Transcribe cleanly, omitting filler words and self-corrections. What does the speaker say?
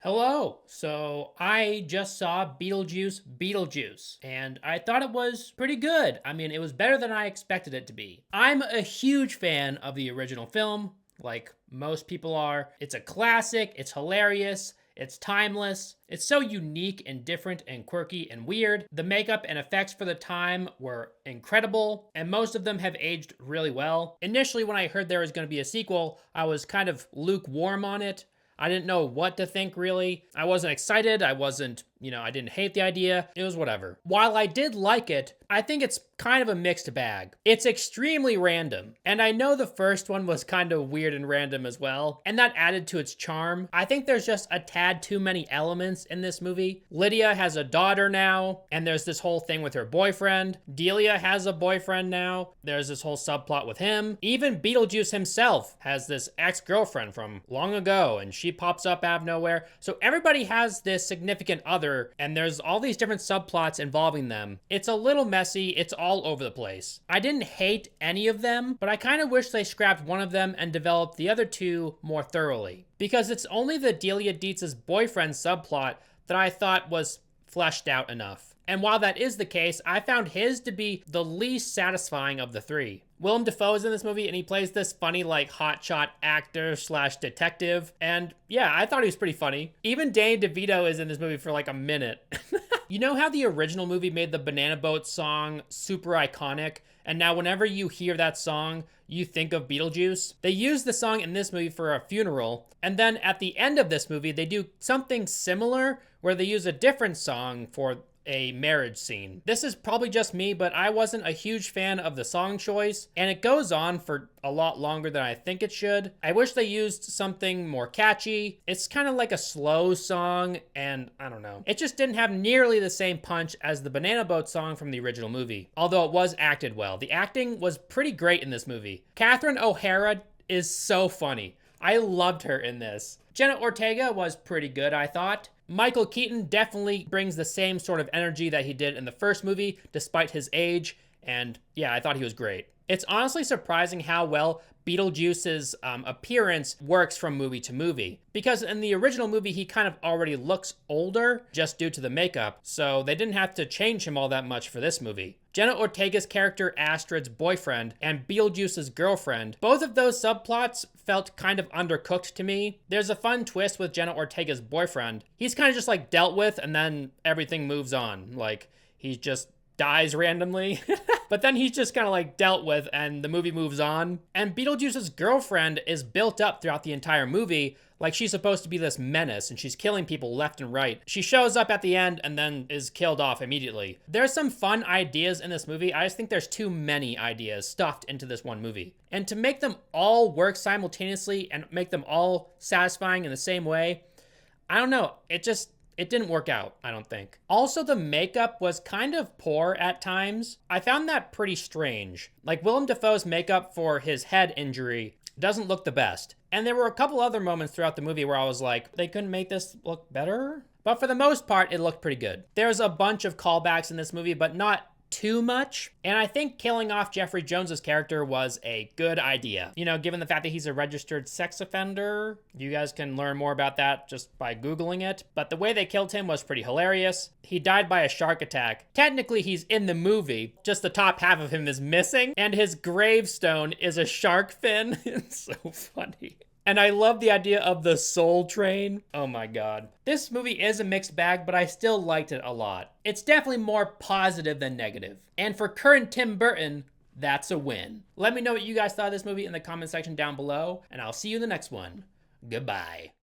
Hello. So I just saw Beetlejuice Beetlejuice, and I thought it was pretty good. I mean, it was better than I expected it to be. I'm a huge fan of the original film, like most people are. It's a classic, it's hilarious. It's timeless. It's so unique and different and quirky and weird. The makeup and effects for the time were incredible, and most of them have aged really well. Initially, when I heard there was going to be a sequel, I was kind of lukewarm on it. I didn't know what to think really. I wasn't excited. I didn't hate the idea. It was whatever. While I did like it, I think it's kind of a mixed bag. It's extremely random. And I know the first one was kind of weird and random as well, and that added to its charm. I think there's just a tad too many elements in this movie. Lydia has a daughter now, and there's this whole thing with her boyfriend. Delia has a boyfriend now. There's this whole subplot with him. Even Beetlejuice himself has this ex-girlfriend from long ago, and she pops up out of nowhere. So everybody has this significant other, and there's all these different subplots involving them. It's a little messy. It's all over the place. I didn't hate any of them, but I kind of wish they scrapped one of them and developed the other two more thoroughly. Because it's only the Delia Dietz's boyfriend subplot that I thought was fleshed out enough. And while that is the case, I found his to be the least satisfying of the three. Willem Dafoe is in this movie, and he plays this funny, like, hotshot actor slash detective. And yeah, I thought he was pretty funny. Even Danny DeVito is in this movie for like a minute. You know how the original movie made the Banana Boat song super iconic? And now whenever you hear that song, you think of Beetlejuice? They use the song in this movie for a funeral. And then at the end of this movie, they do something similar where they use a different song for a marriage scene. This is probably just me, but I wasn't a huge fan of the song choice, and it goes on for a lot longer than I think it should. I wish they used something more catchy. It's kind of like a slow song, and I don't know. It just didn't have nearly the same punch as the Banana Boat song from the original movie, although it was acted well. The acting was pretty great in this movie. Catherine O'Hara is so funny. I loved her in this. Jenna Ortega was pretty good, I thought. Michael Keaton definitely brings the same sort of energy that he did in the first movie, despite his age, and yeah, I thought he was great. It's honestly surprising how well Beetlejuice's appearance works from movie to movie. Because in the original movie, he kind of already looks older just due to the makeup, so they didn't have to change him all that much for this movie. Jenna Ortega's character Astrid's boyfriend and Beetlejuice's girlfriend, both of those subplots felt kind of undercooked to me. There's a fun twist with Jenna Ortega's boyfriend. He's kind of just like dealt with and then everything moves on. Like he just dies randomly. But then he's just kind of like dealt with and the movie moves on. And Beetlejuice's girlfriend is built up throughout the entire movie like she's supposed to be this menace and she's killing people left and right. She shows up at the end and then is killed off immediately. There's some fun ideas in this movie. I just think there's too many ideas stuffed into this one movie. And to make them all work simultaneously and make them all satisfying in the same way, I don't know. It didn't work out, I don't think. Also, the makeup was kind of poor at times. I found that pretty strange. Like Willem Dafoe's makeup for his head injury doesn't look the best. And there were a couple other moments throughout the movie where I was like, they couldn't make this look better? But for the most part, it looked pretty good. There's a bunch of callbacks in this movie, but not too much. And I think killing off Jeffrey Jones's character was a good idea. You know, given the fact that he's a registered sex offender. You guys can learn more about that just by Googling it. But the way they killed him was pretty hilarious. He died by a shark attack. Technically, he's in the movie. Just the top half of him is missing. And his gravestone is a shark fin. It's so funny. And I love the idea of the soul train. Oh my God. This movie is a mixed bag, but I still liked it a lot. It's definitely more positive than negative. And for current Tim Burton, that's a win. Let me know what you guys thought of this movie in the comment section down below, and I'll see you in the next one. Goodbye.